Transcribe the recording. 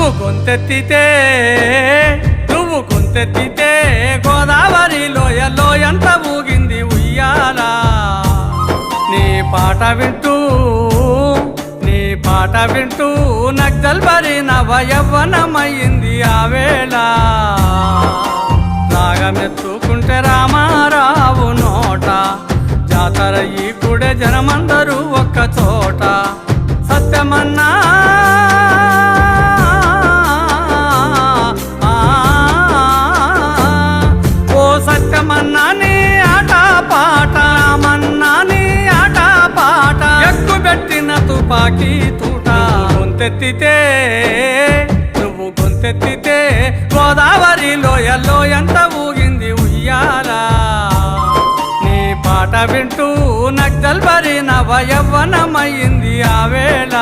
నువ్వు గొంతెత్తితే గోదావరి లోయలో ఎంత ఊగింది ఉయ్యాల నీ పాట వింటూ నగ్జల్బరి నవయవ్వనమయ్యింది ఆ వేళ రాగమెత్తుకుంటే రామారావు నోట జాతర ఈ కూడే జనమందరూ ఒక్క చోట సత్యమన్నా ఓ సత్యమన్నా నీ ఆట పాట మన్నా నీ ఆట పాట ఎక్కుబెట్టిన తుపాకీ తూట నువ్వు గొంతెత్తితే గోదావరి లోయల్లో ఎంత ఊగింది ఉయ్యాల నీ పాట వింటూ నగ్జల్బరి నవయవ్వనమయ్యింది ఆ వేళ